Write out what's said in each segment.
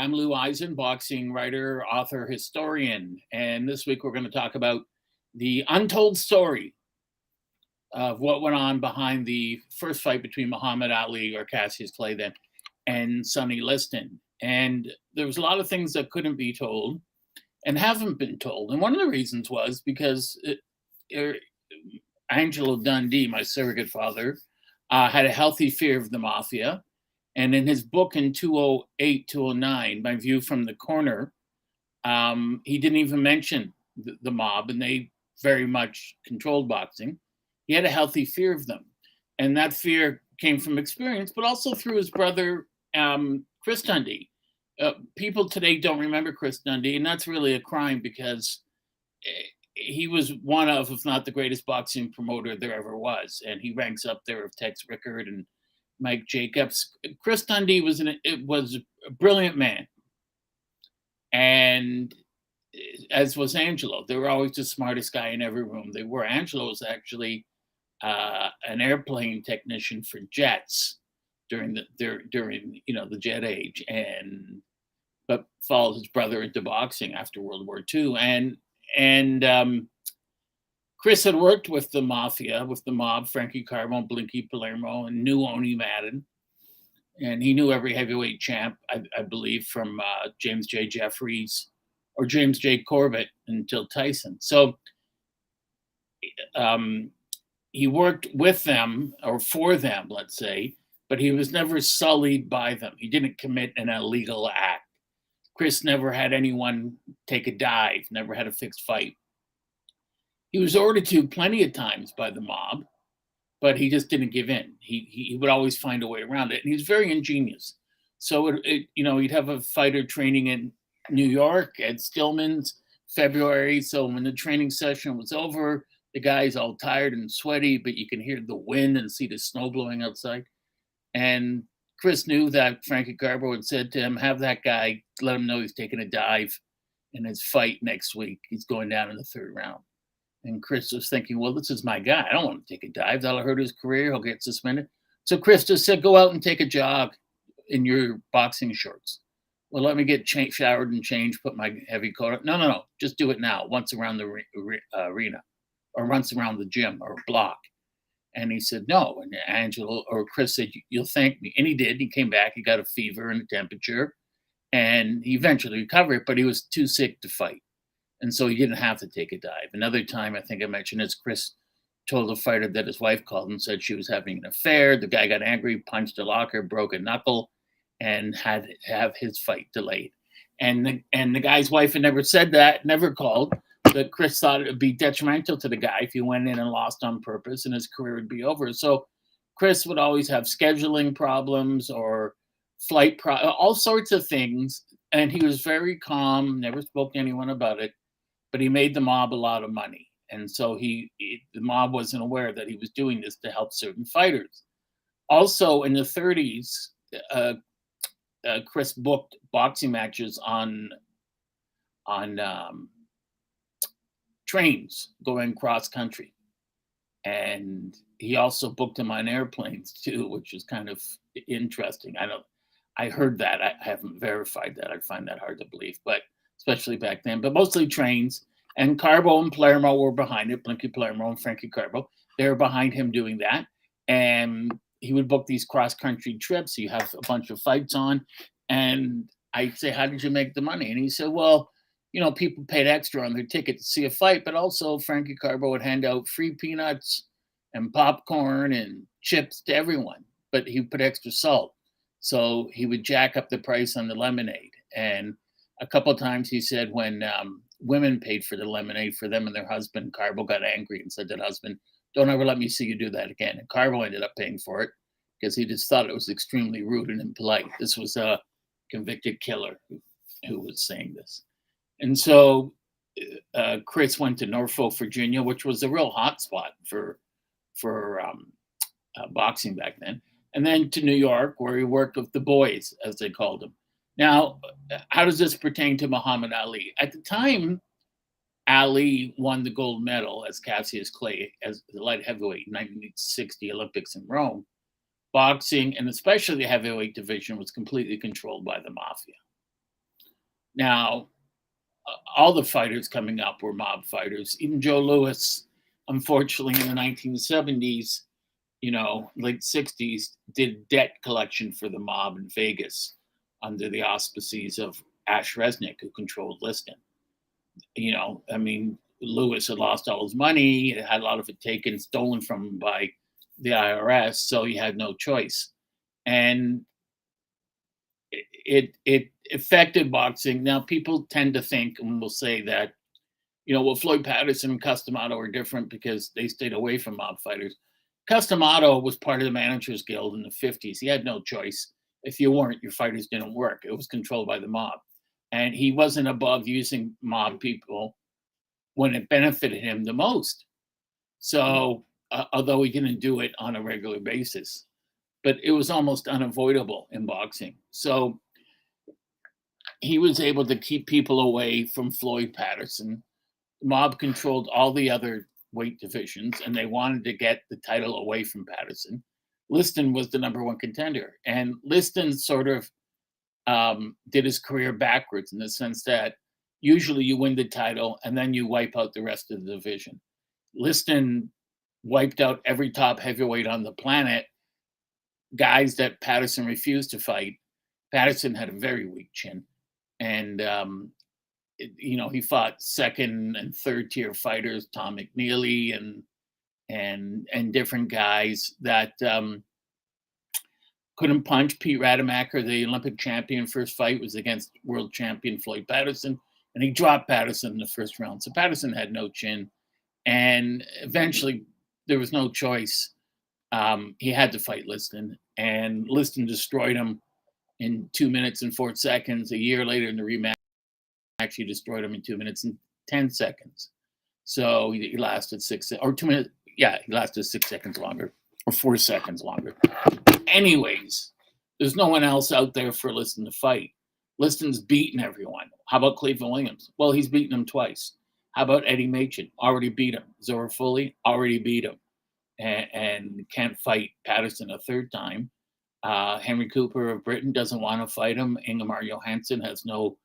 I'm Lou Eisen, boxing writer, author, historian. And this week we're going to talk about the untold story of what went on behind the first fight between Muhammad Ali, or Cassius Clay then, and Sonny Liston. And there was a lot of things that couldn't be told and haven't been told. And one of the reasons was because Angelo Dundee, my surrogate father, had a healthy fear of the mafia. And in his book in 2008, 2009, My View from the Corner, he didn't even mention the mob, and they very much controlled boxing. He had a healthy fear of them. And that fear came from experience, but also through his brother, Chris Dundee. People today don't remember Chris Dundee, and that's really a crime because he was one of, if not the greatest boxing promoter there ever was. And he ranks up there with Tex Rickard and Mike Jacobs. Chris Dundee was a brilliant man. And as was Angelo. They were always the smartest guy in every room. They were. Angelo was actually an airplane technician for jets during the jet age, but followed his brother into boxing after World War II. And Chris had worked with the mafia, with the mob, Frankie Carbo, Blinky Palermo, and knew Oni Madden. And he knew every heavyweight champ, I believe, from James J. Jeffries or James J. Corbett until Tyson. So he worked with them, or for them, let's say, but he was never sullied by them. He didn't commit an illegal act. Chris never had anyone take a dive, never had a fixed fight. He was ordered to plenty of times by the mob, but he just didn't give in. He would always find a way around it. And he was very ingenious. So, he'd have a fighter training in New York at Stillman's February. So when the training session was over, the guy's all tired and sweaty, but you can hear the wind and see the snow blowing outside. And Chris knew that Frankie Carbo had said to him, have that guy, let him know he's taking a dive in his fight next week. He's going down in the third round. And Chris was thinking, well, this is my guy. I don't want to take a dive. That'll hurt his career. He'll get suspended. So Chris just said, go out and take a jog in your boxing shorts. Well, let me get showered and changed, put my heavy coat on. No. Just do it now, once around the arena or once around the gym or block. And he said, no. And Angelo or Chris said, you'll thank me. And he did. He came back. He got a fever and a temperature. And he eventually recovered, but he was too sick to fight. And so he didn't have to take a dive. Another time, I think I mentioned this, Chris told a fighter that his wife called and said she was having an affair. The guy got angry, punched a locker, broke a knuckle, and had to have his fight delayed. And the guy's wife had never said that, never called. But Chris thought it would be detrimental to the guy if he went in and lost on purpose and his career would be over. So Chris would always have scheduling problems or all sorts of things. And he was very calm, never spoke to anyone about it. But he made the mob a lot of money. And so the mob wasn't aware that he was doing this to help certain fighters. Also, in the 30s, Chris booked boxing matches on trains going cross country. And he also booked them on airplanes too, which is kind of interesting. I heard that. I haven't verified that. I find that hard to believe, but especially back then, but mostly trains. And Carbo and Palermo were behind it, Blinky Palermo and Frankie Carbo. They were behind him doing that. And he would book these cross-country trips. You have a bunch of fights on. And I'd say, how did you make the money? And he said, well, people paid extra on their ticket to see a fight, but also Frankie Carbo would hand out free peanuts and popcorn and chips to everyone. But he put extra salt. So he would jack up the price on the lemonade. And a couple of times he said when women paid for the lemonade for them and their husband, Carbo got angry and said to the husband, don't ever let me see you do that again. And Carbo ended up paying for it because he just thought it was extremely rude and impolite. This was a convicted killer who was saying this. And so Chris went to Norfolk, Virginia, which was a real hot spot for boxing back then. And then to New York, where he worked with the boys, as they called him. Now, how does this pertain to Muhammad Ali? At the time, Ali won the gold medal as Cassius Clay as the light heavyweight in 1960 Olympics in Rome. Boxing, and especially the heavyweight division, was completely controlled by the mafia. Now, all the fighters coming up were mob fighters. Even Joe Louis, unfortunately, in the 1970s, late 60s, did debt collection for the mob in Vegas under the auspices of Ash Resnick, who controlled Liston. I mean, Lewis had lost all his money, had a lot of it taken, stolen from him by the IRS, so he had no choice. And it affected boxing. Now, people tend to think and will say that, well, Floyd Patterson and Cus D'Amato are different because they stayed away from mob fighters. Cus D'Amato was part of the Managers Guild in the 50s. He had no choice. If you weren't, your fighters didn't work. It was controlled by the mob. And he wasn't above using mob people when it benefited him the most. So, although he didn't do it on a regular basis, but it was almost unavoidable in boxing. So, he was able to keep people away from Floyd Patterson. The mob controlled all the other weight divisions, and they wanted to get the title away from Patterson. Liston was the number one contender, and Liston sort of did his career backwards in the sense that usually you win the title and then you wipe out the rest of the division. Liston wiped out every top heavyweight on the planet, guys that Patterson refused to fight. Patterson had a very weak chin, and he fought second and third tier fighters, Tom McNeely and different guys that couldn't punch. Pete Rademacher, the Olympic champion, first fight was against world champion Floyd Patterson, and he dropped Patterson in the first round. So Patterson had no chin, and eventually there was no choice. He had to fight Liston, and Liston destroyed him in 2 minutes and 4 seconds. A year later in the rematch, he destroyed him in 2 minutes and 10 seconds. So he lasted 2 minutes. Yeah, he lasted 6 seconds longer, or 4 seconds longer. Anyways, there's no one else out there for Liston to fight. Liston's beaten everyone. How about Cleveland Williams? Well, he's beaten him twice. How about Eddie Machen? Already beat him. Zora Foley? Already beat him. And can't fight Patterson a third time. Henry Cooper of Britain doesn't want to fight him. Ingemar Johansson has no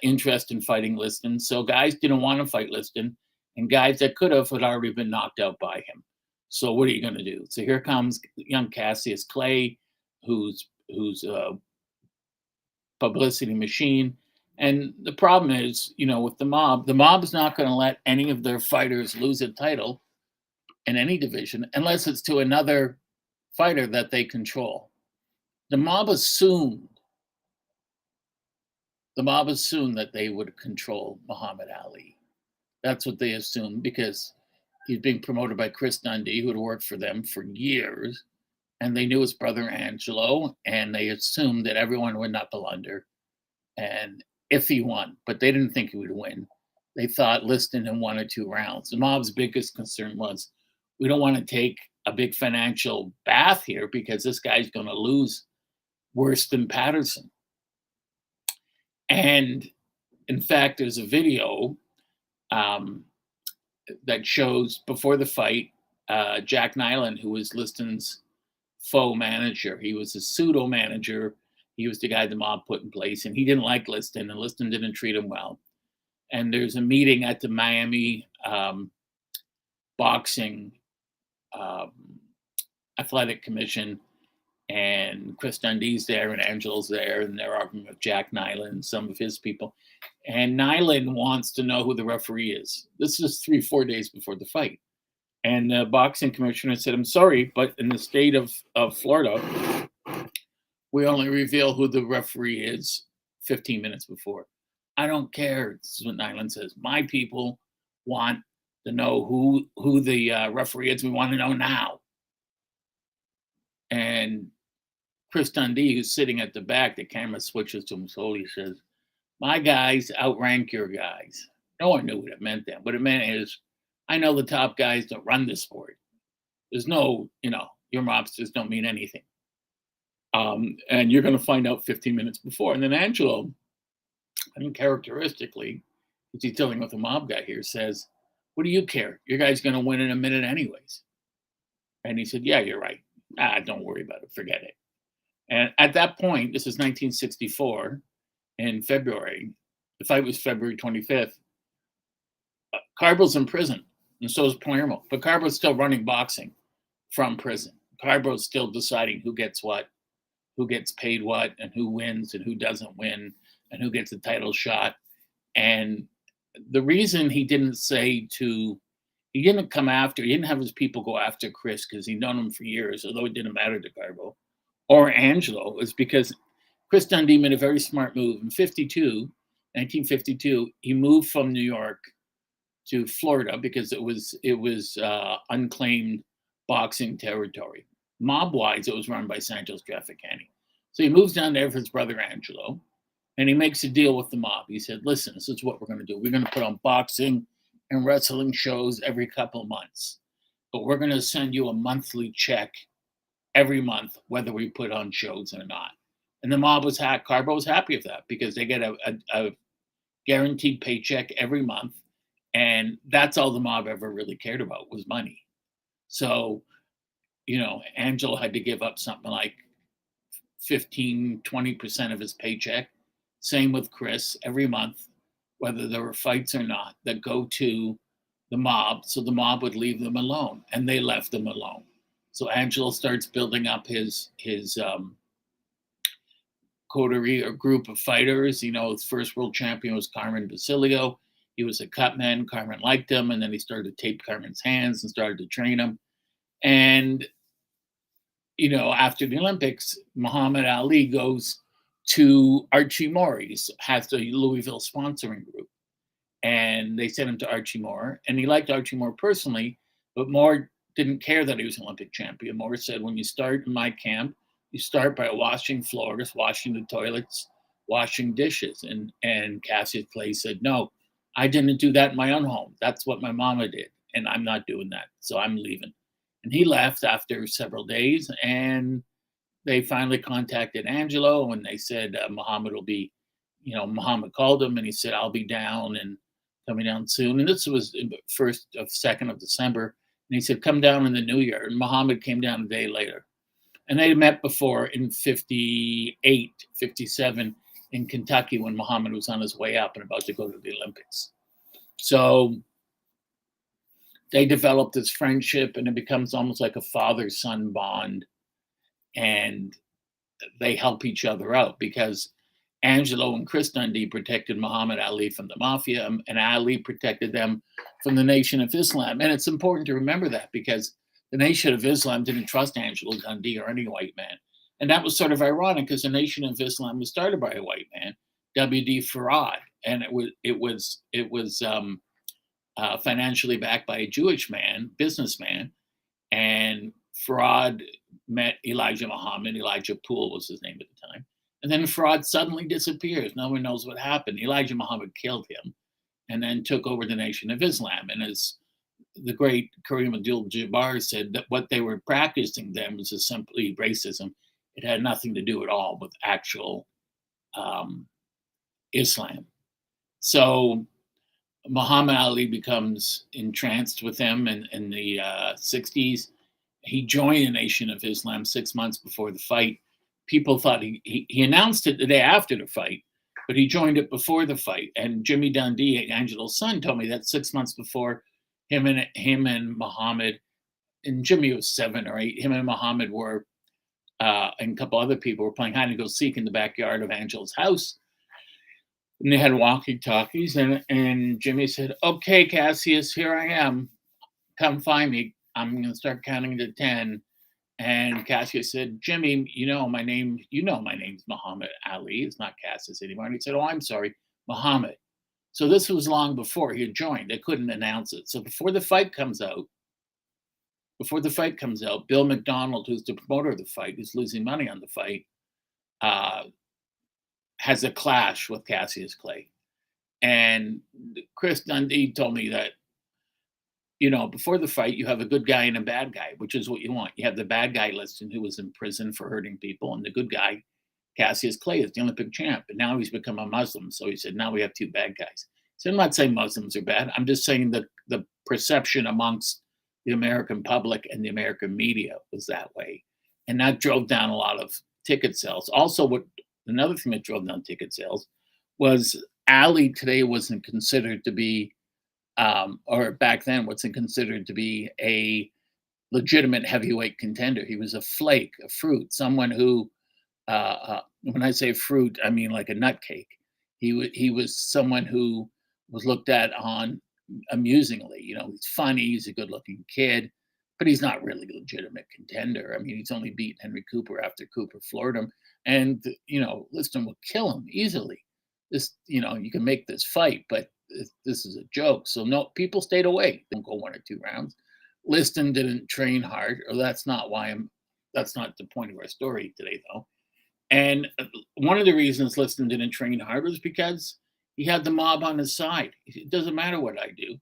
interest in fighting Liston. So guys didn't want to fight Liston, and guys that could have had already been knocked out by him. So what are you going to do? So here comes young Cassius Clay, who's a publicity machine. And the problem is, with the mob is not going to let any of their fighters lose a title in any division unless it's to another fighter that they control. The mob assumed that they would control Muhammad Ali. That's what they assumed because he's being promoted by Chris Dundee, who had worked for them for years, and they knew his brother Angelo, and they assumed that everyone would knuckle under, and if he won, but they didn't think he would win. They thought Liston in 1 or 2 rounds. The mob's biggest concern was, we don't want to take a big financial bath here because this guy's going to lose worse than Patterson. And in fact, there's a video that shows before the fight, Jack Nyland, who was Liston's faux manager. He was a pseudo manager. He was the guy the mob put in place, and he didn't like Liston, and Liston didn't treat him well. And there's a meeting at the Miami boxing athletic commission, and Chris Dundee's there, and Angelo's there, and they're arguing with Jack Nyland and some of his people. And Nyland wants to know who the referee is. This is 3-4 days before the fight. And the boxing commissioner said, I'm sorry, but in the state of Florida, we only reveal who the referee is 15 minutes before. I don't care. This is what Nyland says. My people want to know who the referee is. We want to know now. And Chris Dundee, who's sitting at the back, the camera switches to him slowly, says, my guys outrank your guys. No one knew what it meant then. What it meant is, I know the top guys don't run this sport. There's no, your mobsters don't mean anything. And you're going to find out 15 minutes before. And then Angelo, uncharacteristically, because he's dealing with a mob guy here, says, what do you care? Your guy's going to win in a minute anyways. And he said, yeah, you're right. Don't worry about it. Forget it. And at that point, this is 1964, in February. The fight was February 25th. Carball's in prison, and so is Palermo. But Carball's still running boxing from prison. Carball's still deciding who gets what, who gets paid what, and who wins and who doesn't win, and who gets a title shot. And the reason he didn't he didn't come after, he didn't have his people go after Chris because he'd known him for years, although it didn't matter to Carball or Angelo, is because Chris Dundee made a very smart move. In 1952, he moved from New York to Florida because it was unclaimed boxing territory. Mob-wise, it was run by Santos Trafficani. So he moves down there for his brother Angelo, and he makes a deal with the mob. He said, listen, this is what we're going to do. We're going to put on boxing and wrestling shows every couple of months, but we're going to send you a monthly check every month, whether we put on shows or not. And the mob was Carball was happy with that because they get a guaranteed paycheck every month. And that's all the mob ever really cared about was money. So, Angelo had to give up something like 15, 20% of his paycheck. Same with Chris, every month, whether there were fights or not, that go to the mob. So the mob would leave them alone, and they left them alone. So Angelo starts building up his coterie or group of fighters. His first world champion was Carmen Basilio. He was a cutman. Carmen liked him, and then he started to tape Carmen's hands and started to train him. And, after the Olympics, Muhammad Ali goes to Archie Moore. He has the Louisville sponsoring group. And they sent him to Archie Moore. And he liked Archie Moore personally, but Moore didn't care that he was an Olympic champion. Moore said, when you start in my camp, you start by washing floors, washing the toilets, washing dishes. And Cassius Clay said, no, I didn't do that in my own home. That's what my mama did. And I'm not doing that. So I'm leaving. And he left after several days. And they finally contacted Angelo, and they said Muhammad will be, Muhammad called him and he said, I'll be down and coming down soon. And this was 2nd of December. And he said, come down in the new year. And Muhammad came down a day later. And they met before in 58, 57 in Kentucky when Muhammad was on his way up and about to go to the Olympics. So they developed this friendship, and it becomes almost like a father-son bond. And they help each other out because Angelo and Chris Dundee protected Muhammad Ali from the mafia, and Ali protected them from the Nation of Islam. And it's important to remember that because the Nation of Islam didn't trust Angelo Dundee or any white man. And that was sort of ironic because the Nation of Islam was started by a white man, W.D. Farad, and it was financially backed by a Jewish man, businessman, and Farad met Elijah Muhammad. Elijah Poole was his name at the time. And then Farad suddenly disappears. No one knows what happened. Elijah Muhammad killed him and then took over the Nation of Islam. And as the great Kareem Abdul-Jabbar said, that what they were practicing then was just simply racism. It had nothing to do at all with actual Islam. So Muhammad Ali becomes entranced with him in the 60s. He joined the Nation of Islam 6 months before the fight. People thought he announced it the day after the fight, but he joined it before the fight. And Jimmy Dundee, Angelo's son, told me that 6 months before him and Muhammad, and Jimmy was 7 or 8, him and Muhammad were, and a couple other people were playing hide and go seek in the backyard of Angelo's house. And they had walkie-talkies, and Jimmy said, okay, Cassius, here I am. Come find me. I'm going to start counting to 10. And Cassius said, Jimmy, my name's Muhammad Ali. It's not Cassius anymore. And he said, oh, I'm sorry, Muhammad. So this was long before he had joined. They couldn't announce it. So before the fight comes out, Bill McDonald, who's the promoter of the fight, who's losing money on the fight, has a clash with Cassius Clay. And Chris Dundee told me that, before the fight, you have a good guy and a bad guy, which is what you want. You have the bad guy Liston, who was in prison for hurting people, and the good guy, Cassius Clay, is the Olympic champ. And now he's become a Muslim. So he said, now we have two bad guys. So I'm not saying Muslims are bad. I'm just saying that the perception amongst the American public and the American media was that way. And that drove down a lot of ticket sales. Also, another thing that drove down ticket sales was Ali today wasn't considered to be, or back then wasn't considered to be a legitimate heavyweight contender. He was a flake, a fruit, someone who, when I say fruit, I mean like a nut cake. He was someone who was looked at on amusingly. You know, he's funny, he's a good-looking kid, but he's not really a legitimate contender. I mean, he's only beaten Henry Cooper after Cooper floored him, and you know, Liston will kill him easily. This, you know, you can make this fight, but this is a joke. So no, people stayed away. Don't go 1 or 2 rounds. Liston didn't train hard, or that's not why I'm. That's not the point of our story today, though. And one of the reasons Liston didn't train hard was because he had the mob on his side. It doesn't matter what I do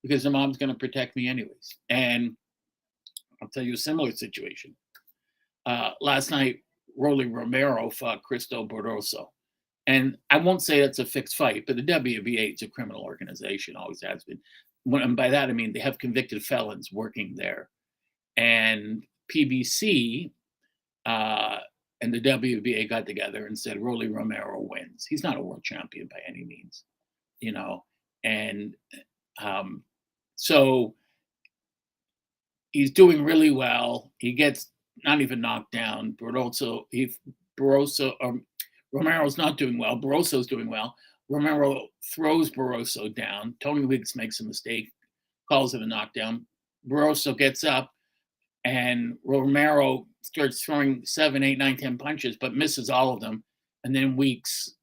because the mob's going to protect me anyways. And I'll tell you a similar situation. Last night, Rolly Romero fought Cristo Barroso. And I won't say that's a fixed fight, but the WBA is a criminal organization, always has been. And by that, I mean they have convicted felons working there. And PBC and the WBA got together and said Rolly Romero wins. He's not a world champion by any means, you know. And so he's doing really well. He gets not even knocked down. Romero's not doing well. Barroso's doing well. Romero throws Barroso down. Tony Weeks makes a mistake, calls it a knockdown. Barroso gets up, and Romero starts throwing 7, 8, 9, 10 punches, but misses all of them. And then Weeks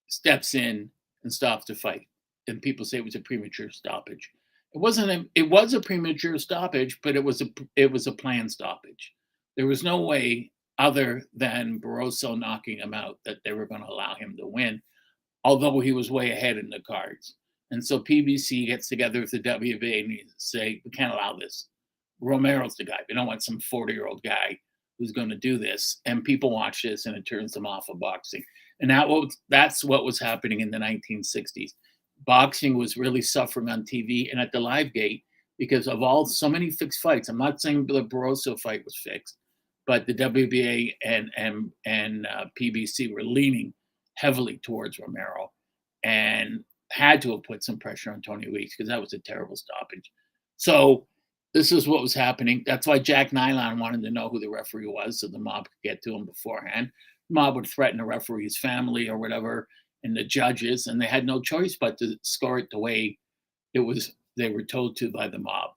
steps in and stops the fight. And people say it was a premature stoppage. It wasn't. It was a premature stoppage, but it was a planned stoppage. There was no way other than Barroso knocking him out that they were going to allow him to win, although he was way ahead in the cards. And so PBC gets together with the WBA and say, we can't allow this. Romero's the guy. We don't want some 40-year-old guy who's going to do this. And people watch this and it turns them off of boxing. And that's what was happening in the 1960s. Boxing was really suffering on TV and at the live gate because of so many fixed fights. I'm not saying the Barroso fight was fixed, but the WBA and PBC were leaning heavily towards Romero and had to have put some pressure on Tony Weeks because that was a terrible stoppage. So this is what was happening. That's why Jack Nylon wanted to know who the referee was so the mob could get to him beforehand. The mob would threaten the referee's family or whatever and the judges, and they had no choice but to score it the way they were told to by the mob.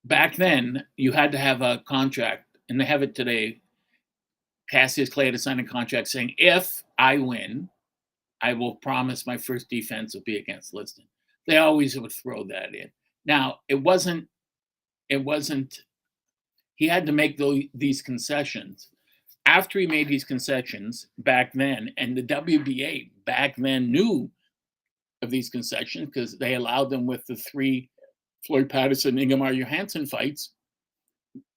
Back then, you had to have a contract, and they have it today. Cassius Clay had to sign a contract saying, if I win, I will promise my first defense will be against Liston. They always would throw that in. Now, it wasn't, he had to make these concessions. After he made these concessions back then, and the WBA back then knew of these concessions because they allowed them with the 3 Floyd Patterson, Ingemar Johansson fights.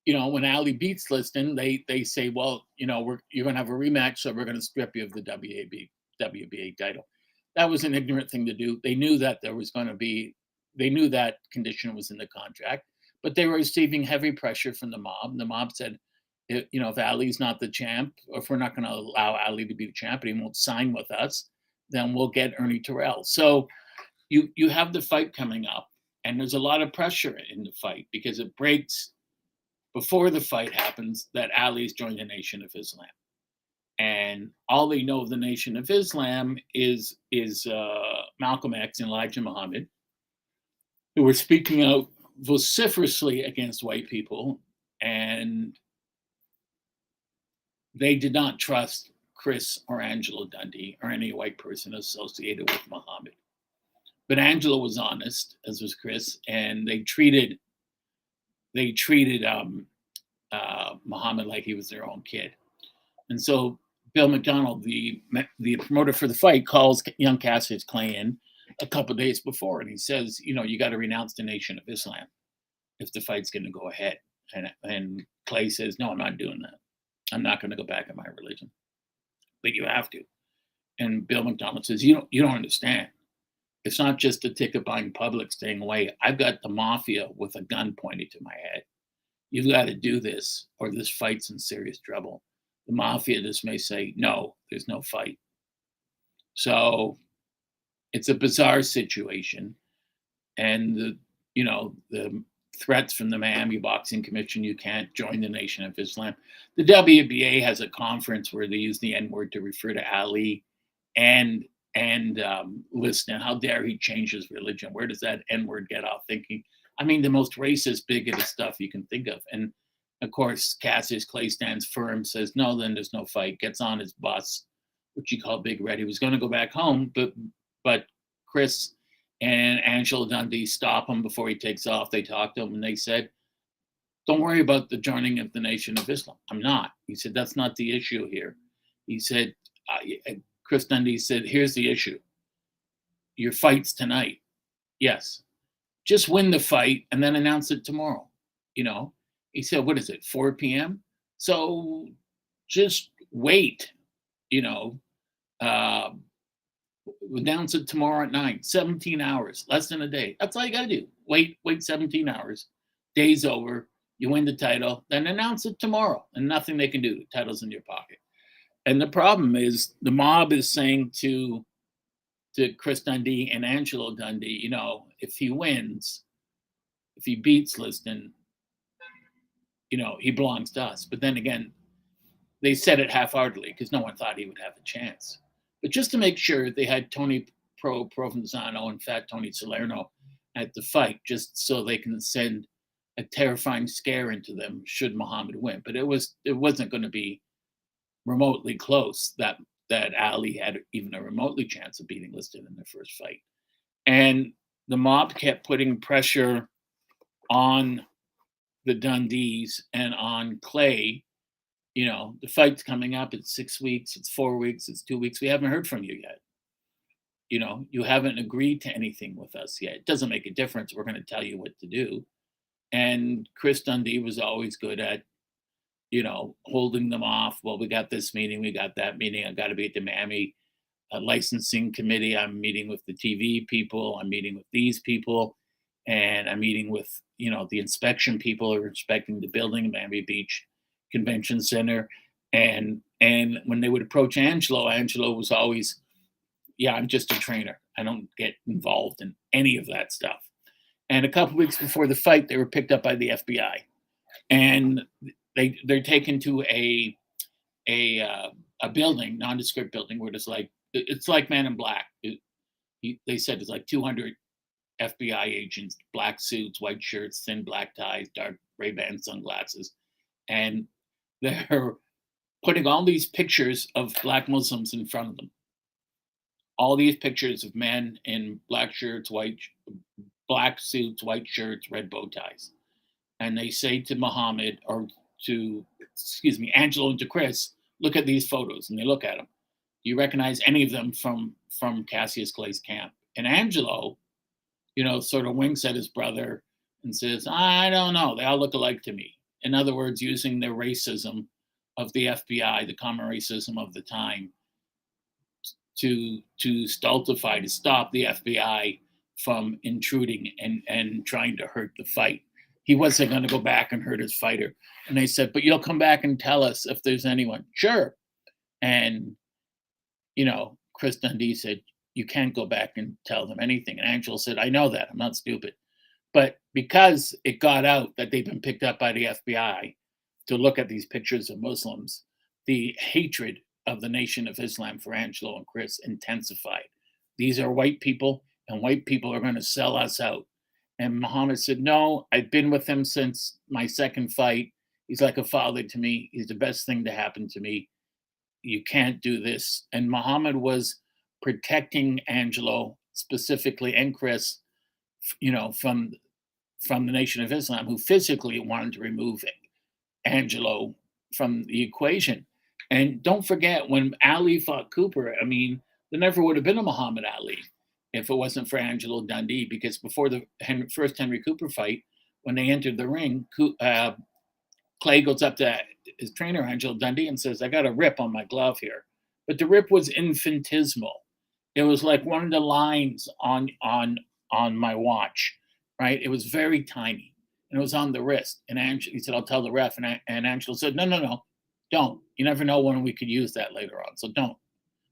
You know, when Ali beats Liston, they say, well, you know, you're going to have a rematch, so we're going to strip you of the WBA title. That was an ignorant thing to do. They knew that they knew that condition was in the contract, but they were receiving heavy pressure from the mob. And the mob said, you know, if Ali's not the champ, or if we're not going to allow Ali to be the champ and he won't sign with us, then we'll get Ernie Terrell. So you have the fight coming up, and there's a lot of pressure in the fight because it breaks before the fight happens that Ali's joined the Nation of Islam. And all they know of the Nation of Islam is Malcolm X and Elijah Muhammad, who were speaking out vociferously against white people, and they did not trust Chris or Angelo Dundee or any white person associated with Muhammad. But Angelo was honest, as was Chris, and they treated Muhammad like he was their own kid. And so Bill McDonald, the promoter for the fight, calls young Cassius Clay in a couple of days before, and he says, you know, you got to renounce the Nation of Islam if the fight's going to go ahead. And Clay says, no, I'm not doing that. I'm not going to go back in my religion. But you have to. And Bill McDonald says, you don't understand. It's not just the ticket buying public staying away. I've got the mafia with a gun pointed to my head. You've got to do this or this fight's in serious trouble. the mafia just may say, no, there's no fight. So it's a bizarre situation. And the threats from the Miami Boxing Commission, you can't join the Nation of Islam. The WBA has a conference where they use the N word to refer to Ali and Liston. How dare he change his religion? Where does that N word get off thinking? I mean, the most racist, bigoted stuff you can think of. And of course, Cassius Clay stands firm, says no, then there's no fight. Gets on his bus, which he called Big Red. He was going to go back home, but Chris and Angelo Dundee stop him before he takes off. They talk to him and they said, don't worry about the joining of the Nation of Islam. I'm not. He said, that's not the issue here. He said, Chris Dundee said, here's the issue. Your fight's tonight. Yes. Just win the fight and then announce it tomorrow. He said, what is it, 4 p.m.? So just wait, announce it tomorrow at 9, 17 hours, less than a day. That's all you got to do. Wait 17 hours. Day's over. You win the title, then announce it tomorrow, and nothing they can do. The title's in your pocket. And the problem is the mob is saying to Chris Dundee and Angelo Dundee, if he wins, if he beats Liston, he belongs to us. But then again, they said it half-heartedly because no one thought he would have a chance. But just to make sure, they had Tony Provenzano and Fat Tony Salerno at the fight, just so they can send a terrifying scare into them should Muhammad win. But it wasn't going to be remotely close that Ali had even a remotely chance of beating Liston in their first fight. And the mob kept putting pressure on the Dundees and on Clay. The fight's coming up. It's 6 weeks. It's 4 weeks. It's 2 weeks. We haven't heard from you yet. You haven't agreed to anything with us yet. It doesn't make a difference. We're going to tell you what to do. And Chris Dundee was always good at, holding them off. Well, we got this meeting. We got that meeting. I got to be at the Miami licensing committee. I'm meeting with the TV people. I'm meeting with these people. And I'm meeting with, the inspection people who are inspecting the building, Miami Beach Convention Center. And when they would approach Angelo was always, yeah, I'm just a trainer. I don't get involved in any of that stuff. And a couple weeks before the fight, they were picked up by the FBI, and they're taken to a building, nondescript building, where it's like Man in Black. They said it's like 200 FBI agents, black suits, white shirts, thin black ties, dark Ray-Ban sunglasses, and they're putting all these pictures of black Muslims in front of them. All these pictures of men in black shirts, black suits, white shirts, red bow ties. And they say to Muhammad, Angelo and to Chris, look at these photos. And they look at them. Do you recognize any of them from Cassius Clay's camp? And Angelo, sort of winks at his brother and says, I don't know. They all look alike to me. In other words, using the racism of the FBI, the common racism of the time, to stultify, to stop the FBI from intruding and trying to hurt the fight. He wasn't going to go back and hurt his fighter. And they said, but you'll come back and tell us if there's anyone. Sure. And, Chris Dundee said, you can't go back and tell them anything. And Angelo said, I know that. I'm not stupid. But because it got out that they've been picked up by the FBI to look at these pictures of Muslims, the hatred of the Nation of Islam for Angelo and Chris intensified. These are white people, and white people are going to sell us out. And Muhammad said, no, I've been with him since my second fight. He's like a father to me. He's the best thing to happen to me. You can't do this. And Muhammad was protecting Angelo specifically, and Chris, from the Nation of Islam, who physically wanted to remove Angelo from the equation. And don't forget, when Ali fought Cooper, there never would have been a Muhammad Ali if it wasn't for Angelo Dundee, because before the first Henry Cooper fight, when they entered the ring, Clay goes up to his trainer, Angelo Dundee, and says, I got a rip on my glove here. But the rip was infinitesimal. It was like one of the lines on my watch, right? It was very tiny, and it was on the wrist. And he said, I'll tell the ref. And Angelo said, no. Don't. You never know when we could use that later on. So don't.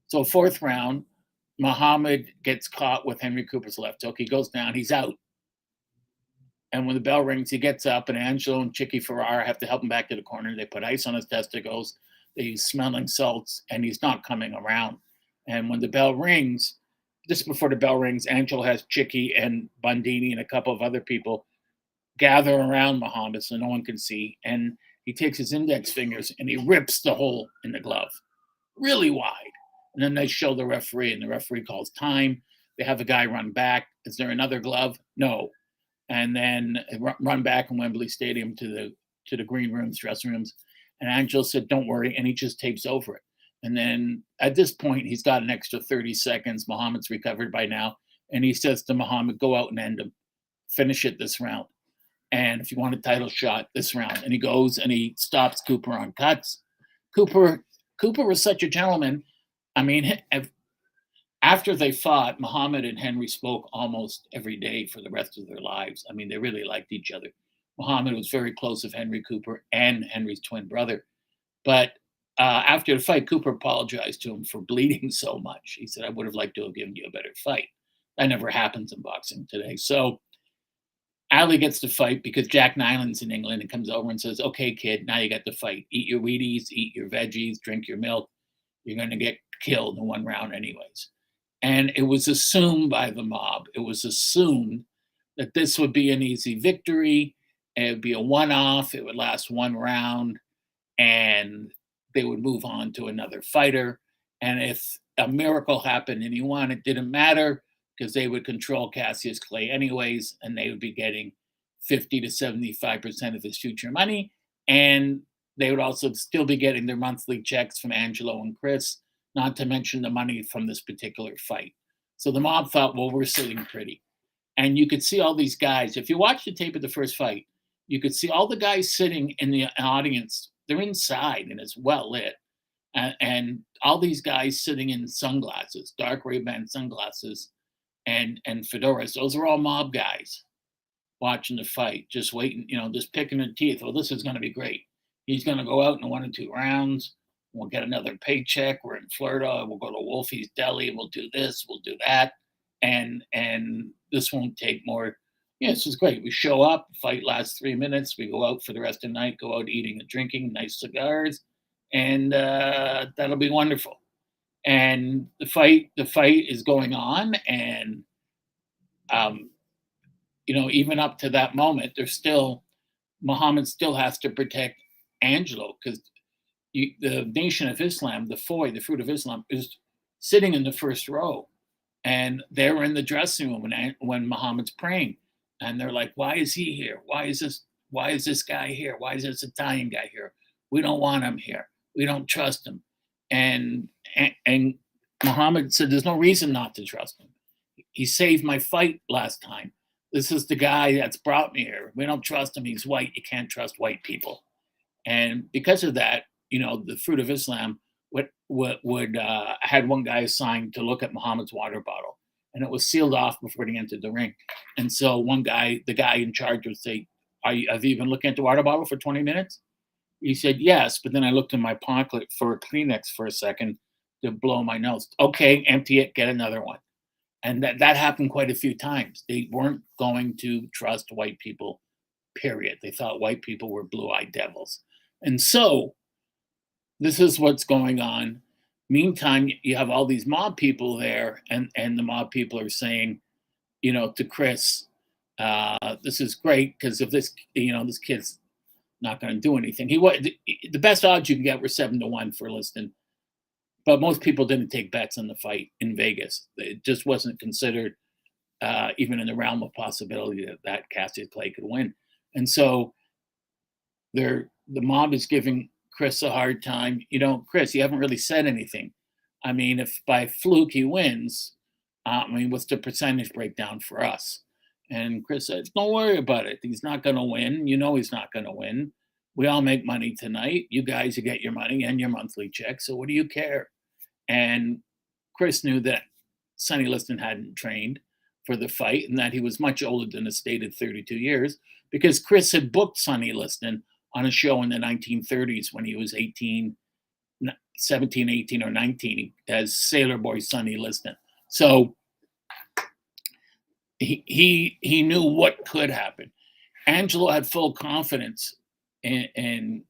So fourth round, Muhammad gets caught with Henry Cooper's left hook. He goes down. He's out. And when the bell rings, he gets up, and Angelo and Chicky Ferrara have to help him back to the corner. They put ice on his testicles. They use smelling salts, and he's not coming around. And when the bell rings, just before the bell rings, Angelo has Chicky and Bundini and a couple of other people gather around Muhammad so no one can see. And he takes his index fingers and he rips the hole in the glove really wide. And then they show the referee, and the referee calls time. They have a guy run back. Is there another glove? No. And then run back in Wembley Stadium to the green rooms, dressing rooms. And Angelo said, "Don't worry," and he just tapes over it. And then at this point, he's got an extra 30 seconds. Muhammad's recovered by now, and he says to Muhammad, "Go out and end him, finish it this round. And if you want a title shot, this round." And he goes and he stops Cooper on cuts. Cooper was such a gentleman. I mean, after they fought, Muhammad and Henry spoke almost every day for the rest of their lives. I mean, they really liked each other. Muhammad was very close with Henry Cooper and Henry's twin brother. But after the fight, Cooper apologized to him for bleeding so much. He said, "I would have liked to have given you a better fight." That never happens in boxing today. So Ali gets to fight because Jack Nyland's in England and comes over and says, "Okay, kid, now you got to fight. Eat your Wheaties, eat your veggies, drink your milk. You're going to get killed in one round anyways." And it was assumed by the mob, it was assumed that this would be an easy victory. It would be a one-off. It would last one round, and they would move on to another fighter. And if a miracle happened and he won, it didn't matter because they would control Cassius Clay anyways, and they would be getting 50 to 75% of his future money. And they would also still be getting their monthly checks from Angelo and Chris, not to mention the money from this particular fight. So the mob thought, well, we're sitting pretty. And you could see all these guys. If you watch the tape of the first fight, you could see all the guys sitting in the audience. They're inside and it's well lit. And all these guys sitting in sunglasses, dark Ray-Ban sunglasses and fedoras. Those are all mob guys watching the fight, just waiting, just picking their teeth. Well, this is going to be great. He's going to go out in 1 or 2 rounds. We'll get another paycheck. We're in Florida. We'll go to Wolfie's Deli. We'll do this. We'll do that. And this won't take more. Yeah, this is great. We show up, fight lasts 3 minutes. We go out for the rest of the night, go out eating and drinking, nice cigars, and that'll be wonderful. And the fight is going on, and even up to that moment, Muhammad still has to protect Angelo because the Nation of Islam, the FOI, the Fruit of Islam, is sitting in the first row, and they're in the dressing room when Muhammad's praying, and they're like, "Why is he here? Why is this guy here? Why is this Italian guy here? We don't want him here. We don't trust him." And Muhammad said, "There's no reason not to trust him. He saved my fight last time. This is the guy that's brought me here. We don't trust him. He's white. You can't trust white people." And because of that, the Fruit of Islam had one guy assigned to look at Muhammad's water bottle, and it was sealed off before he entered the ring. And so the guy in charge would say, have you been looking at the water bottle for 20 minutes? He said, "Yes," but then I looked in my pocket for a Kleenex for a second to blow my nose. "Okay, empty it, get another one." And that happened quite a few times. They weren't going to trust white people, period. They thought white people were blue-eyed devils. And so this is what's going on. Meantime, you have all these mob people there, and the mob people are saying, to Chris, this is great because if this kid's not going to do anything. The best odds you can get were 7-1 for Liston, but most people didn't take bets on the fight in Vegas. It just wasn't considered even in the realm of possibility that Cassius Clay could win. And so the mob is giving Chris a hard time. Chris, you haven't really said anything. I mean, if by fluke he wins, what's the percentage breakdown for us? And Chris said, "Don't worry about it. He's not going to win. He's not going to win. We all make money tonight. You guys, you get your money and your monthly check. So what do you care?" And Chris knew that Sonny Liston hadn't trained for the fight and that he was much older than a stated 32 years because Chris had booked Sonny Liston on a show in the 1930s when he was 18, 17, 18, or 19 as Sailor Boy Sonny Liston. So he knew what could happen. Angelo had full confidence in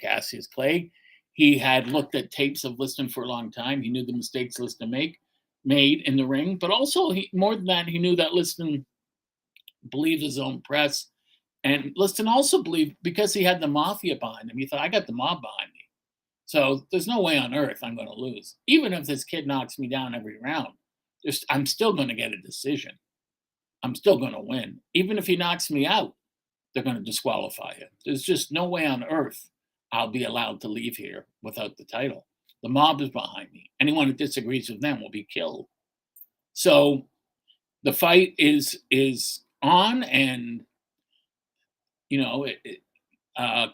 Cassius Clay. He had looked at tapes of Liston for a long time. He knew the mistakes Liston made in the ring, but also more than that, he knew that Liston believed his own press. And Liston also believed, because he had the mafia behind him, he thought, I got the mob behind me. So there's no way on earth I'm going to lose. Even if this kid knocks me down every round, I'm still going to get a decision. I'm still going to win. Even if he knocks me out, they're going to disqualify him. There's just no way on earth I'll be allowed to leave here without the title. The mob is behind me. Anyone who disagrees with them will be killed. So the fight is on, and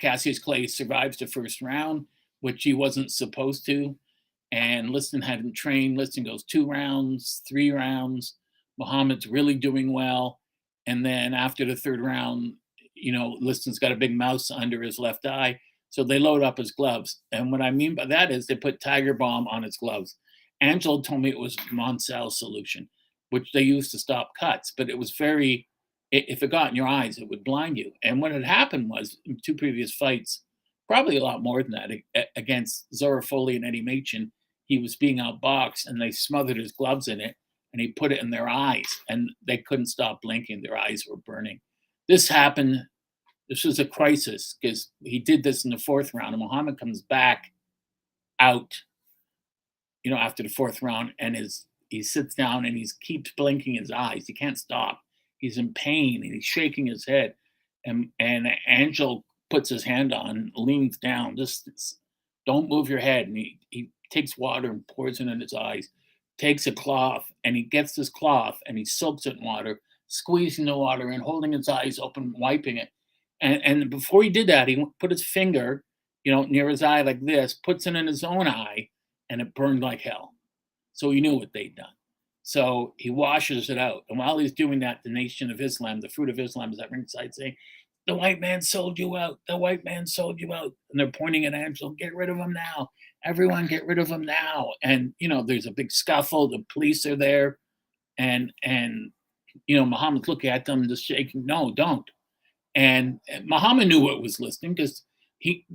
Cassius Clay survives the first round, which he wasn't supposed to. And Liston hadn't trained. Liston goes 2 rounds, 3 rounds. Muhammad's really doing well. And then after the 3rd round, Liston's got a big mouse under his left eye. So they load up his gloves. And what I mean by that is they put Tiger Balm on his gloves. Angelo told me it was Monsell solution, which they used to stop cuts. But it was if it got in your eyes, it would blind you. And what had happened was, in 2 previous fights, probably a lot more than that, against Zora Foley and Eddie Machin, he was being outboxed and they smothered his gloves in it and he put it in their eyes and they couldn't stop blinking. Their eyes were burning. This happened. This was a crisis because he did this in the 4th round, and Muhammad comes back out, after the 4th round, and he sits down and he keeps blinking his eyes. He can't stop. He's in pain and he's shaking his head. And Angel puts his hand on, leans down, just don't move your head. And he takes water and pours it in his eyes, takes a cloth, and he gets this cloth and he soaks it in water, squeezing the water and holding his eyes open, wiping it. And before he did that, he put his finger, near his eye like this, puts it in his own eye, and it burned like hell. So he knew what they'd done. So he washes it out. And while he's doing that, the Nation of Islam, the Fruit of Islam, is at ringside saying, the white man sold you out. The white man sold you out. And they're pointing at Angelo, get rid of him now. Everyone get rid of him now. And, there's a big scuffle. The police are there. And Muhammad's looking at them just shaking, no, don't. And Muhammad knew what was Liston because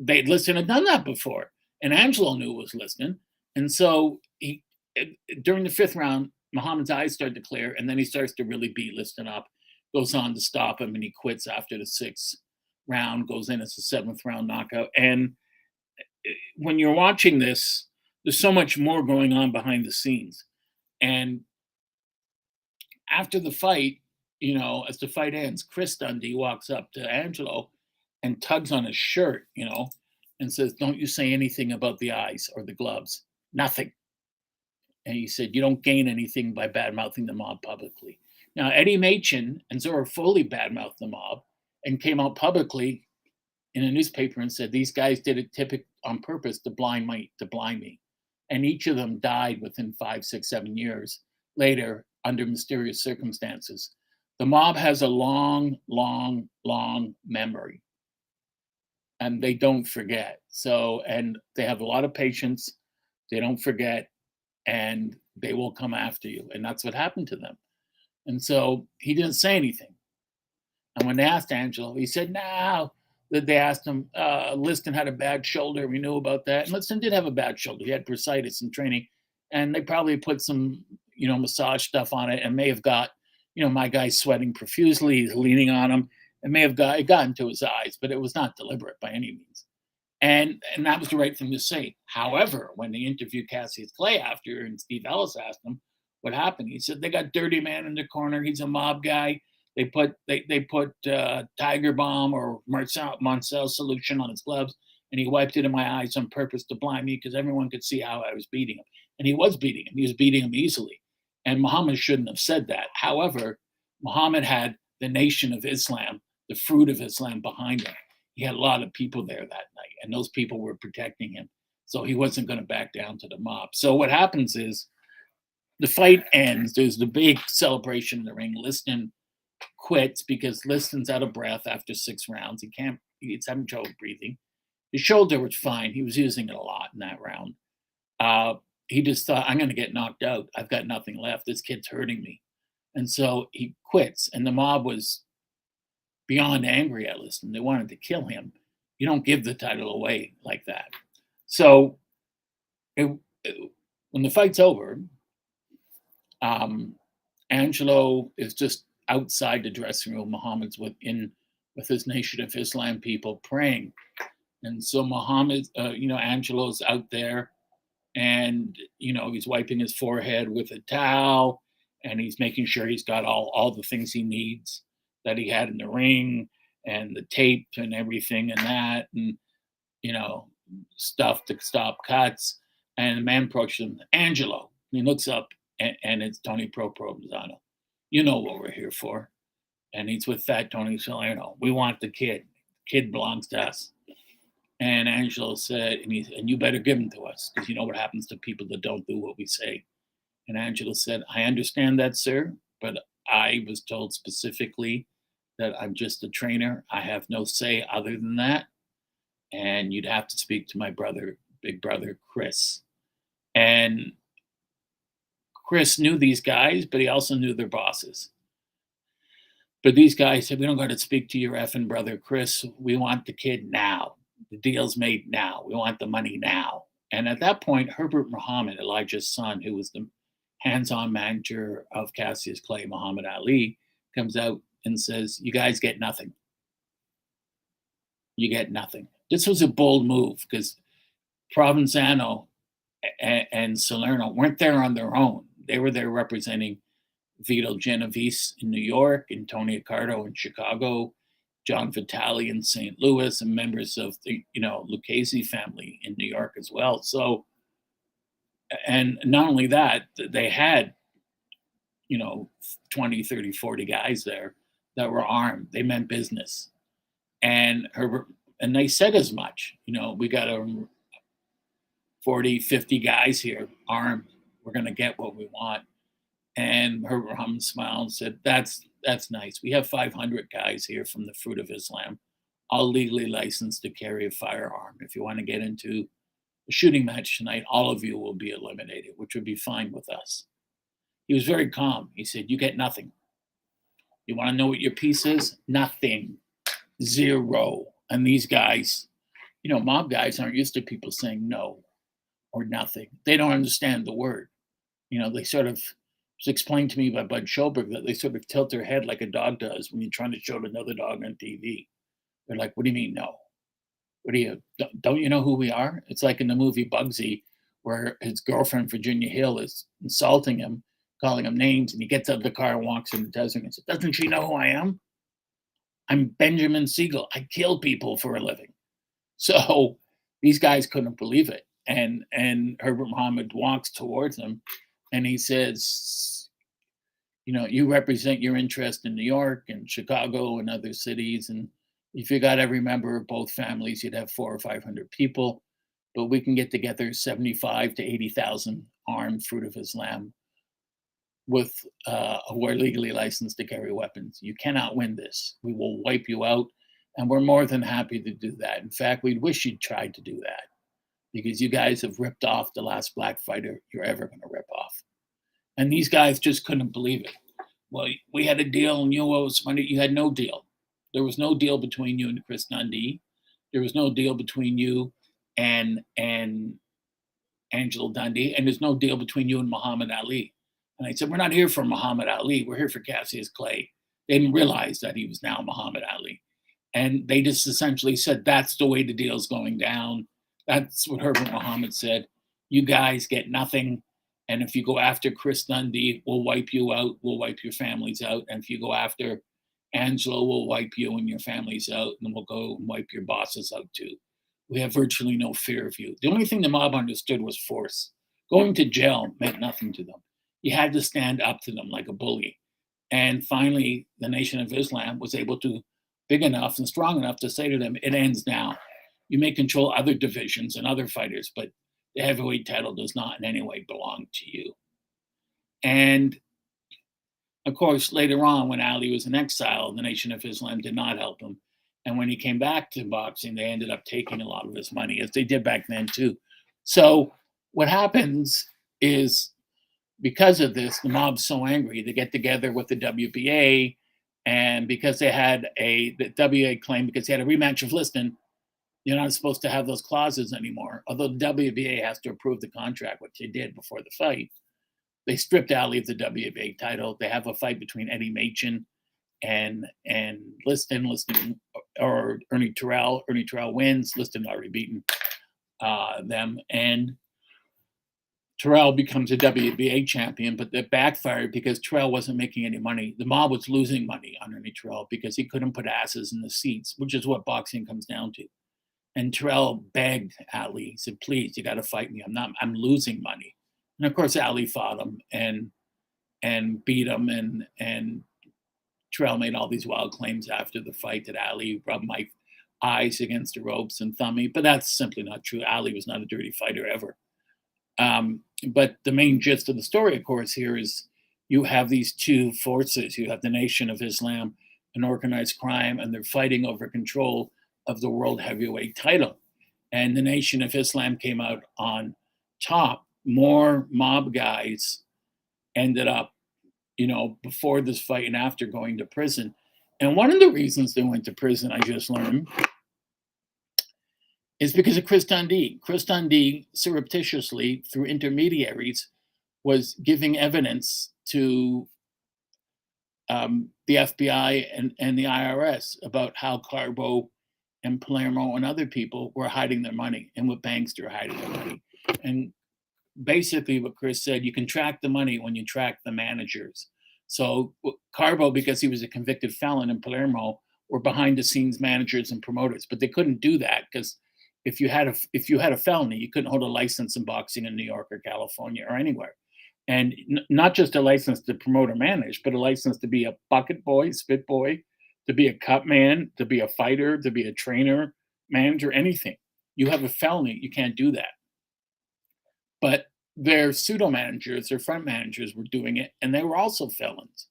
Liston had done that before. And Angelo knew it was Liston. And so during the 5th round, Muhammad's eyes start to clear, and then he starts to really beat Liston up, goes on to stop him, and he quits after the 6th round, goes in as a 7th round knockout. And when you're watching this, there's so much more going on behind the scenes. And after the fight, as the fight ends, Chris Dundee walks up to Angelo and tugs on his shirt, and says, don't you say anything about the eyes or the gloves. Nothing. And he said, you don't gain anything by bad-mouthing the mob publicly. Now, Eddie Machin and Zora Foley bad-mouthed the mob and came out publicly in a newspaper and said, these guys did it on purpose to blind me. And each of them died within 5, 6, 7 years later under mysterious circumstances. The mob has a long, long, long memory. And they don't forget. And they have a lot of patience. They don't forget. And they will come after you. And that's what happened to them. And so he didn't say anything. And when they asked Angelo, he said, no. They asked him, Liston had a bad shoulder. We knew about that. And Liston did have a bad shoulder. He had bursitis in training. And they probably put some, massage stuff on it and may have got, my guy sweating profusely. He's leaning on him. It may have got into his eyes, but it was not deliberate by any means. And that was the right thing to say. However, when they interviewed Cassius Clay after, and Steve Ellis asked him what happened, he said they got Dirty Man in the corner. He's a mob guy. They put Tiger Balm or Monsell solution on his gloves, and he wiped it in my eyes on purpose to blind me because everyone could see how I was beating him. And he was beating him. He was beating him easily. And Muhammad shouldn't have said that. However, Muhammad had the Nation of Islam, the Fruit of Islam behind him. He had a lot of people there that night, and those people were protecting him. So he wasn't going to back down to the mob. So what happens is the fight ends. There's the big celebration in the ring. Liston quits because Liston's out of breath after 6 rounds. He's having trouble breathing. His shoulder was fine. He was using it a lot in that round. Uh, he just thought, I'm going to get knocked out. I've got nothing left. This kid's hurting me. And so he quits. And the mob was beyond angry at Liston. They wanted to kill him. You don't give the title away like that. So when the fight's over, Angelo is just outside the dressing room. Muhammad's with his Nation of Islam people praying. And so Muhammad, Angelo's out there, and he's wiping his forehead with a towel, and he's making sure he's got all the things he needs that he had in the ring, and the tape and everything and that, and stuff to stop cuts. And the man approaches him, Angelo. And he looks up, and it's Tony Provenzano. You know what we're here for. And he's with Fat Tony Salerno. We want the kid. Kid belongs to us. And Angelo said, and you better give him to us, because you know what happens to people that don't do what we say. And Angelo said, I understand that, sir, but I was told specifically that I'm just a trainer. I have no say other than that. And you'd have to speak to my brother, big brother, Chris. And Chris knew these guys, but he also knew their bosses. But these guys said, we don't got to speak to your effing brother, Chris. We want the kid now. The deal's made now. We want the money now. And at that point, Herbert Muhammad, Elijah's son, who was the hands-on manager of Cassius Clay, Muhammad Ali, comes out and says, you guys get nothing. You get nothing. This was a bold move because Provenzano and Salerno weren't there on their own. They were there representing Vito Genovese in New York, and Tony Accardo in Chicago, John Vitale in St. Louis, and members of the, Lucchese family in New York as well. So, and not only that, they had, 20, 30, 40 guys there that were armed. They meant business. And they said as much, we got 40, 50 guys here armed. We're going to get what we want. And Herbert Muhammad smiled and said, that's nice. We have 500 guys here from the Fruit of Islam, all legally licensed to carry a firearm. If you want to get into a shooting match tonight, all of you will be eliminated, which would be fine with us. He was very calm. He said, you get nothing. You want to know what your piece is? Nothing. Zero. And these guys, mob guys aren't used to people saying no or nothing. They don't understand the word. They sort of, it was explained to me by Bud Schulberg that they sort of tilt their head like a dog does when you're trying to show another dog on TV. They're like, what do you mean no? Don't you know who we are? It's like in the movie Bugsy, where his girlfriend, Virginia Hill, is insulting him, calling him names, and he gets out of the car and walks in the desert and says, doesn't she know who I am? I'm Benjamin Siegel. I kill people for a living. So these guys couldn't believe it. And Herbert Muhammad walks towards them and he says, you represent your interest in New York and Chicago and other cities. And if you got every member of both families, you'd have 400 or 500 people. But we can get together 75 to 80,000 armed Fruit of Islam who are legally licensed to carry weapons. You cannot win this. We will wipe you out. And we're more than happy to do that. In fact, we'd wish you'd tried to do that, because you guys have ripped off the last black fighter you're ever going to rip off. And these guys just couldn't believe it. Well, we had a deal and you owe us money. You had no deal. There was no deal between you and Chris Dundee. There was no deal between you and Angelo Dundee. And there's no deal between you and Muhammad Ali. And I said, we're not here for Muhammad Ali. We're here for Cassius Clay. They didn't realize that he was now Muhammad Ali. And they just essentially said, that's the way the deal's going down. That's what Herbert Muhammad said. You guys get nothing. And if you go after Chris Dundee, we'll wipe you out. We'll wipe your families out. And if you go after Angelo, we'll wipe you and your families out. And we'll go and wipe your bosses out too. We have virtually no fear of you. The only thing the mob understood was force. Going to jail meant nothing to them. You had to stand up to them like a bully. And finally, the Nation of Islam was able to, big enough and strong enough to say to them, it ends now. You may control other divisions and other fighters, but the heavyweight title does not in any way belong to you. And of course, later on, when Ali was in exile, the Nation of Islam did not help him. And when he came back to boxing, they ended up taking a lot of his money, as they did back then too. So what happens is, because of this, the mob's so angry, they get together with the WBA, and because the WBA claimed, because they had a rematch of Liston, you're not supposed to have those clauses anymore. Although the WBA has to approve the contract, which they did before the fight. They stripped Ali of the WBA title. They have a fight between Eddie Machen and Liston or Ernie Terrell. Ernie Terrell wins. Liston already beaten them, and Terrell becomes a WBA champion, but that backfired because Terrell wasn't making any money. The mob was losing money on Ernie Terrell because he couldn't put asses in the seats, which is what boxing comes down to. And Terrell begged Ali. He said, "Please, you got to fight me. I'm losing money." And of course, Ali fought him and beat him. And Terrell made all these wild claims after the fight that Ali rubbed my eyes against the ropes and thumbed me. But that's simply not true. Ali was not a dirty fighter ever. But the main gist of the story, of course, here is you have these two forces. You have the Nation of Islam and organized crime, and they're fighting over control of the world heavyweight title. And the Nation of Islam came out on top. More mob guys ended up, before this fight and after, going to prison. And one of the reasons they went to prison, I just learned, is because of Chris Dundee. Chris Dundee surreptitiously, through intermediaries, was giving evidence to the FBI and the IRS about how Carbo and Palermo and other people were hiding their money, and what banks were hiding their money. And basically what Chris said, you can track the money when you track the managers. So Carbo, because he was a convicted felon, and Palermo were behind the scenes managers and promoters, but they couldn't do that because if you had a felony, you couldn't hold a license in boxing in New York or California or anywhere. And not just a license to promote or manage, but a license to be a bucket boy, spit boy, to be a cut man, to be a fighter, to be a trainer, manager, anything. You have a felony, you can't do that. But their pseudo managers, their front managers were doing it, and they were also felons.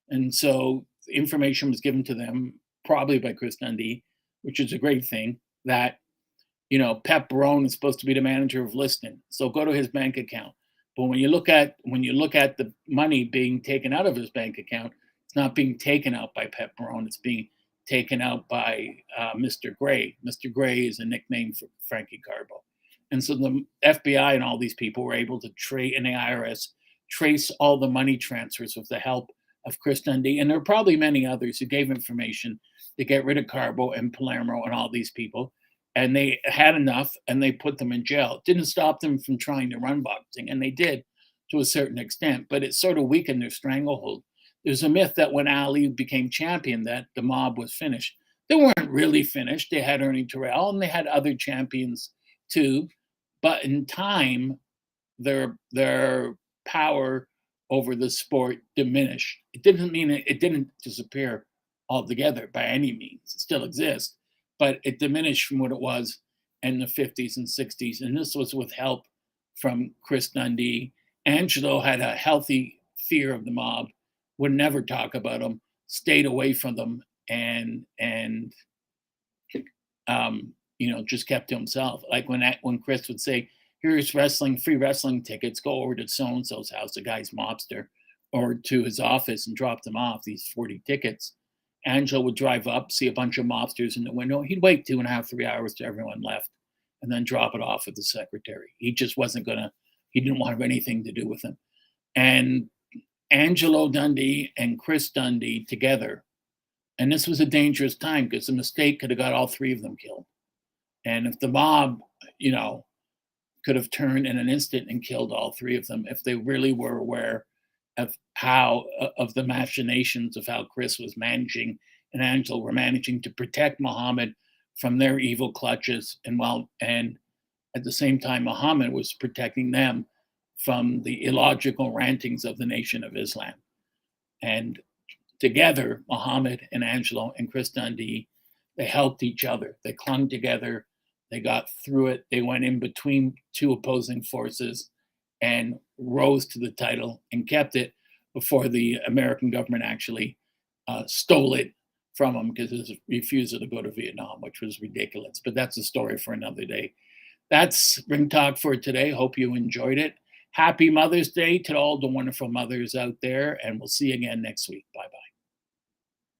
And so information was given to them, probably by Chris Dundee, which is a great thing, that Pep Barone is supposed to be the manager of Liston. So go to his bank account. But when you look at the money being taken out of his bank account, it's not being taken out by Pep Barone. It's being taken out by Mr. Gray. Mr. Gray is a nickname for Frankie Carbo. And so the FBI and all these people were able to and the IRS trace all the money transfers with the help of Chris Dundee. And there are probably many others who gave information to get rid of Carbo and Palermo and all these people. And they had enough, and they put them in jail. It didn't stop them from trying to run boxing, and they did to a certain extent, but it sort of weakened their stranglehold. There's a myth that when Ali became champion, that the mob was finished. They weren't really finished. They had Ernie Terrell, and they had other champions too. But in time, their power over the sport diminished. It didn't mean it didn't disappear altogether by any means. It still exists, but it diminished from what it was in the 50s and 60s. And this was with help from Chris Dundee. Angelo had a healthy fear of the mob, would never talk about them, stayed away from them, and just kept to himself. Like when Chris would say, "Here's free wrestling tickets, go over to so-and-so's house," the guy's mobster, or to his office and drop them off, these 40 tickets. Angelo would drive up, see a bunch of mobsters in the window. He'd wait 2.5, 3 hours till everyone left, and then drop it off with the secretary. He just he didn't want to have anything to do with him. And Angelo Dundee and Chris Dundee together, and this was a dangerous time because a mistake could have got all three of them killed. And if the mob, could have turned in an instant and killed all three of them, if they really were aware of the machinations of how Chris was managing and Angelo were managing to protect Muhammad from their evil clutches, and at the same time Muhammad was protecting them from the illogical rantings of the Nation of Islam. And together, Muhammad and Angelo and Chris Dundee, they helped each other. They clung together. They got through it. They went in between two opposing forces and rose to the title and kept it before the American government actually stole it from him because of his refusal to go to Vietnam, which was ridiculous. But that's a story for another day. That's Ring Talk for today. Hope you enjoyed it. Happy Mother's Day to all the wonderful mothers out there, and we'll see you again next week.